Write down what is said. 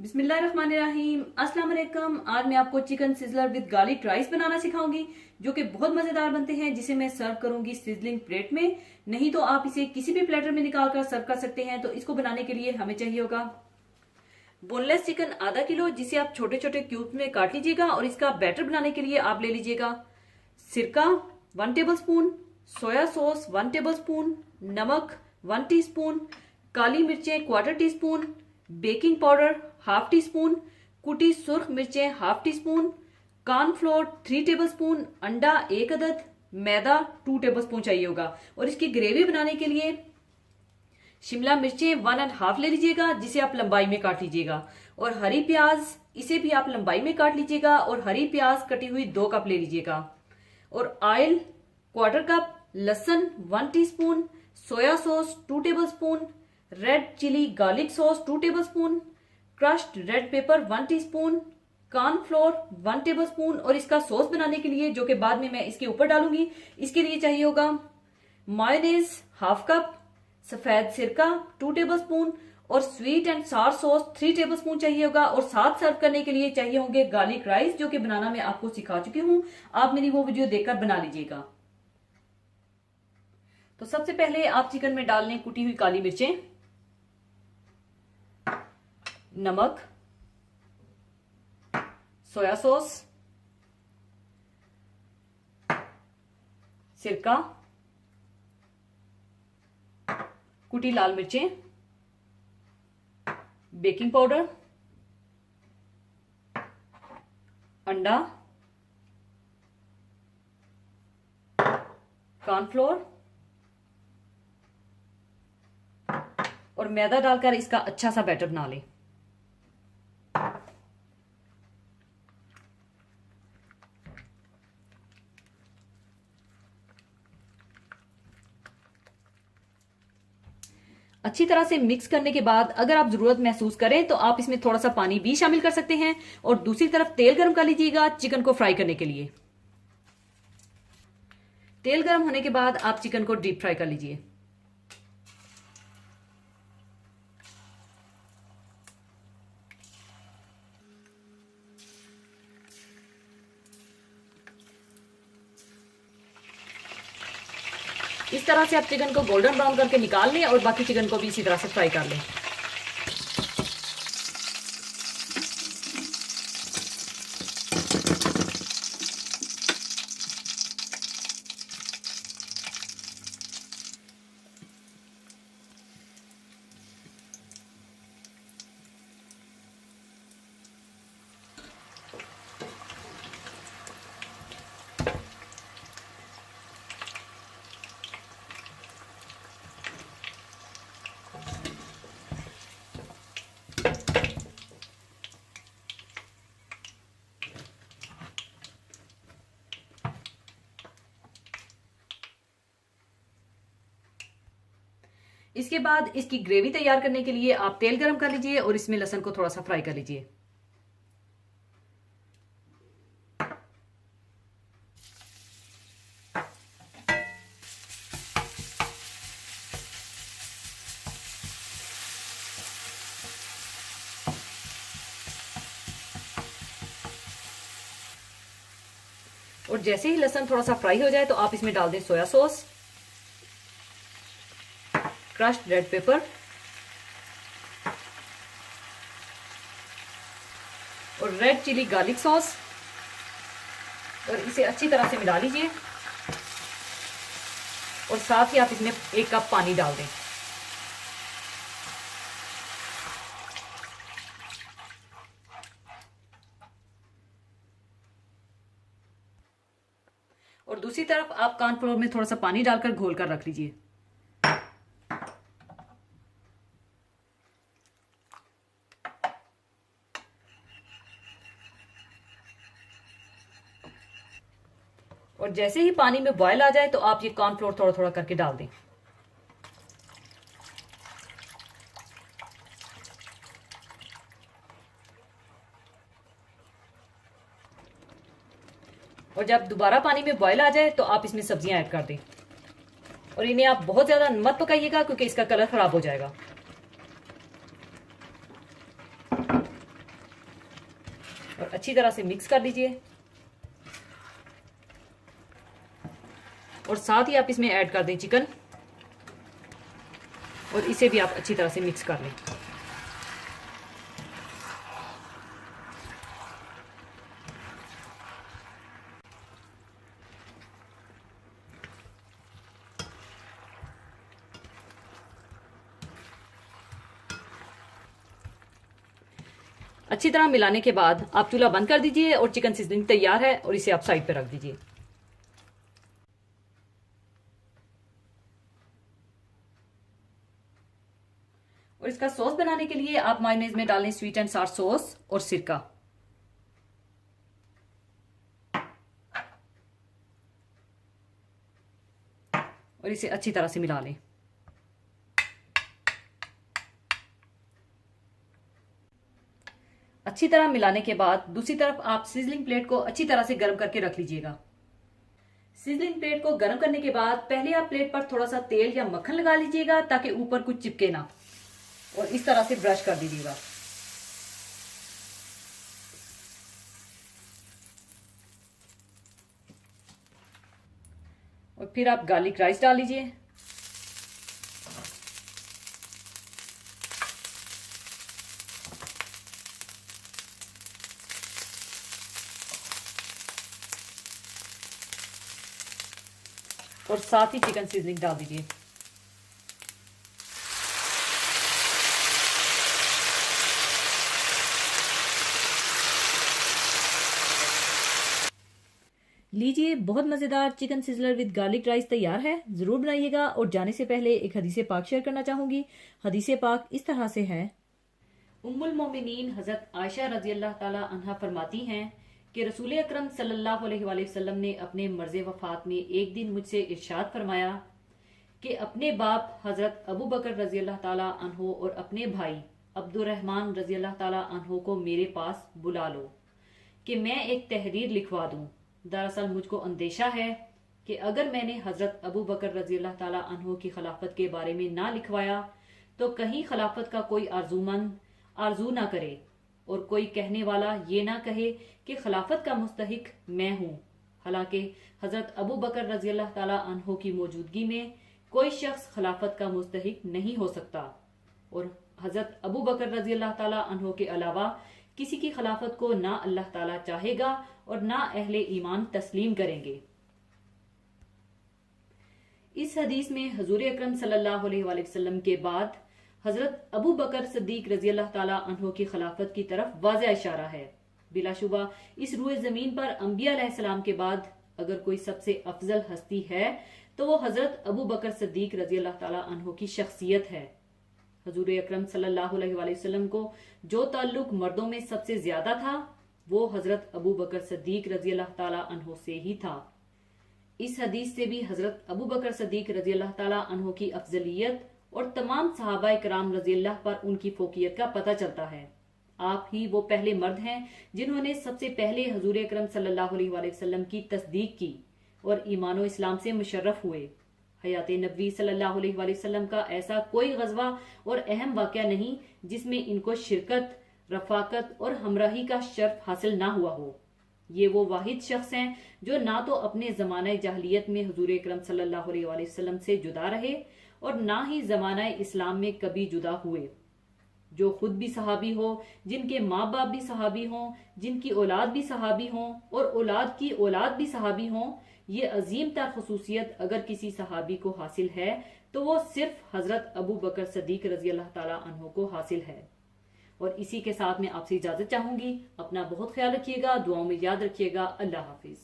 बिस्मिल्लाहिर्रहमानिर्रहीम। अस्सलाम वालेकुम। आज मैं आपको chicken sizzler with garlic rice बनाना सिखाऊंगी जो कि बहुत मजेदार बनते हैं, जिसे मैं सर्व करूंगी सिजलिंग प्लेट में। नहीं तो आप इसे किसी भी प्लेटर में निकाल कर सर्व कर सकते हैं। तो इसको बनाने के लिए हमें चाहिए होगा बोनलेस चिकन आधा किलो, जिसे आप छोटे छोटे क्यूब में काट लीजिएगा। और इसका बैटर बनाने के लिए आप ले लीजिएगा सिरका 1 table spoon, soya sauce 1 table spoon, नमक 1 टीस्पून, काली मिर्चें 1/4 टीस्पून, बेकिंग पाउडर 1/2 टीस्पून, कुटी सुर्ख मिर्चें 1/2 टीस्पून, कॉर्नफ्लोर 3 टेबल स्पून, अंडा 1 अदद, मैदा 2 टेबल स्पून चाहिए होगा। और इसकी ग्रेवी बनाने के लिए शिमला मिर्चें 1.5 ले लीजिएगा, जिसे आप लंबाई में काट लीजिएगा। और हरी प्याज, इसे भी आप लंबाई में काट लीजिएगा। और हरी प्याज कटी हुई 2 कप ले लीजिएगा। और ऑयल 1/4 कप, लहसुन 1 teaspoon, soya sauce 2 tablespoon, red chilli garlic sauce 2 tablespoon, crushed red pepper 1 teaspoon, cornflour 1 tablespoon. और इसका सॉस बनाने के लिए, जो कि बाद में मैं इसके ऊपर डालूंगी, इसके लिए चाहिए होगा मायोनेज 1/2 कप, सफेद सिरका 2 टेबल स्पून और स्वीट एंड सार सॉस 3 टेबल स्पून चाहिए होगा। और साथ सर्व करने के लिए चाहिए होंगे गार्लिक राइस, जो कि बनाना मैं आपको सिखा चुकी हूं। आप मेरी वो वीडियो देखकर बना लीजिएगा। तो सबसे पहले आप चिकन में डाल लें कुटी हुई काली मिर्चें, नमक, सोया सॉस, सिरका, कुटी लाल मिर्चें, बेकिंग पाउडर, अंडा, कॉर्नफ्लोर और मैदा डालकर इसका अच्छा सा बैटर बना लें। अच्छी तरह से मिक्स करने के बाद अगर आप जरूरत महसूस करें तो आप इसमें थोड़ा सा पानी भी शामिल कर सकते हैं। और दूसरी तरफ तेल गर्म कर लीजिएगा चिकन को फ्राई करने के लिए। तेल गर्म होने के बाद आप चिकन को डीप फ्राई कर लीजिए। इस तरह से आप चिकन को गोल्डन ब्राउन करके निकाल लें और बाकी चिकन को भी इसी तरह से फ्राई कर लें। इसके बाद इसकी ग्रेवी तैयार करने के लिए आप तेल गरम कर लीजिए और इसमें लहसुन को थोड़ा सा फ्राई कर लीजिए। और जैसे ही लहसुन थोड़ा सा फ्राई हो जाए तो आप इसमें डाल दें soya sauce, crushed red paper और रेड चिली गार्लिक सॉस। और इसे अच्छी तरह से मिला लीजिए। और साथ ही आप इसमें 1 कप पानी डाल दें। और दूसरी तरफ आप कॉर्नफ्लोर में थोड़ा सा पानी डालकर घोल कर रख लीजिए। और जैसे ही पानी में बॉयल आ जाए तो आप ये कॉर्नफ्लोर थोड़ा थोड़ा करके डाल दें। और जब दोबारा पानी में बॉयल आ जाए तो आप इसमें सब्जियां ऐड कर दें। और इन्हें आप बहुत ज्यादा मत पकाइएगा क्योंकि इसका कलर खराब हो जाएगा। और अच्छी तरह से मिक्स कर लीजिए। और साथ ही आप इसमें ऐड कर दें चिकन और इसे भी आप अच्छी तरह से मिक्स कर लें। अच्छी तरह मिलाने के बाद आप चूल्हा बंद कर दीजिए और चिकन सीजनिंग तैयार है और इसे आप साइड पर रख दीजिए। और इसका सॉस बनाने के लिए आप मायोनेज में डालें स्वीट एंड सार सॉस और सिरका। और इसे अच्छी तरह से मिला लें। अच्छी तरह मिलाने के बाद दूसरी तरफ आप सिजलिंग प्लेट को अच्छी तरह से गर्म करके रख लीजिएगा। सिजलिंग प्लेट को गर्म करने के बाद पहले आप प्लेट पर थोड़ा सा तेल या मक्खन लगा लीजिएगा ताकि ऊपर कुछ चिपके ना, और इस तरह से ब्रश कर दीजिएगा। और फिर आप गार्लिक राइस डाल लीजिए। और साथ ही चिकन सीजनिंग डाल दीजिए। लीजिए, बहुत मजेदार chicken sizzler with garlic rice तैयार है। जरूर बनाइएगा। और जाने से पहले एक हदीसे पाक शेयर करना चाहूंगी। हदीसे पाक इस तरह से है। उम्मुल मोमिनीन हजरत आयशा रजी अल्लाह ताला अन्हा फरमाती हैं कि रसूल अकरम सल्लल्लाहु अलैहि वसल्लम ने अपने मर्ज वफात में एक दिन मुझसे इरशाद फरमाया कि अपने बाप हजरत अबू बकर रजी अल्लाह ताला अन्हो और अपने भाई अब्दुर्रहमान रजी अल्लाह ताला अन्हो को मेरे पास बुला लो कि मैं एक तहरीर लिखवा दूं। दरअसल मुझको अंदेशा है कि अगर मैंने हजरत अबू बकर रजी अल्लाह ताला अन्हो की खिलाफत के बारे में ना लिखवाया तो कहीं खिलाफत का कोई आरजूमंद आरजू ना करे और कोई कहने वाला ये ना कहे कि खिलाफत का मुस्तहिक मैं हूँ। हालांकि हजरत अबू बकर रजी अल्लाह ताला अन्हो की मौजूदगी में कोई शख्स खिलाफत का मुस्तहिक नहीं हो सकता और हजरत अबू बकर रजी अल्लाह ताला अन्हो के अलावा किसी की खिलाफत को ना अल्लाह ताला चाहेगा और ना अहले ईमान तस्लीम करेंगे। इस हदीस में हुजूर अकरम सल्लल्लाहु अलैहि वसल्लम के बाद हजरत अबू बकर सिद्दीक रजी अल्लाह ताला अन्हो की खिलाफत की तरफ वाज़ेह इशारा है। बिलाशुबा इस रूए जमीन पर अंबिया अलैहिस्सलाम के बाद अगर कोई सबसे अफजल हस्ती है तो वो हजरत अबू बकर सिद्दीक रजी अल्लाह ताला अन्हो की शख्सियत है। हुजूर अकरम सल्लल्लाहु अलैहि वसल्लम को जो ताल्लुक मर्दों में सबसे ज्यादा था वो हजरत अबू बकर सिद्दीक रजी अल्लाह ताला अन्हो से ही था। इस हदीस से भी हजरत अबू बकर सिद्दीक रजी अल्लाह ताला अन्हो की अफजलियत और तमाम सहाबा कराम रजी अल्लाह पर उनकी फोकियत का पता चलता है। आप ही वो पहले मर्द हैं जिन्होंने सबसे पहले हुजूर अकरम सल्लल्लाहु अलैहि वसल्लम की तस्दीक की और ईमान इस्लाम से मुशर्रफ हुए। हयात नबी सल्लल्लाहु अलैहि वसल्लम का ऐसा कोई गजवा और अहम वाक़या नहीं जिसमें इनको शिरकत, रफाकत और हमराही का शर्फ हासिल ना हुआ हो। ये वो वाहिद शख्स हैं जो ना तो अपने जमाने जाहलियत में हुजूर अकरम सल्लल्लाहु अलैहि वसल्लम से जुदा रहे और ना ही जमाना इस्लाम में कभी जुदा हुए, जो खुद भी सहाबी हो, जिनके माँ बाप भी सहाबी हों, जिनकी औलाद भी सहाबी हों और औलाद की औलाद भी सहाबी हों। ये अजीम तर खसूसियत अगर किसी सहाबी को हासिल है तो वो सिर्फ हजरत अबू बकर सिद्दीक रजी अल्लाह ताला अन्हो को हासिल है। और इसी के साथ मैं आपसे इजाजत चाहूंगी। अपना बहुत ख्याल रखिएगा, दुआओं में याद रखिएगा। अल्लाह हाफिज।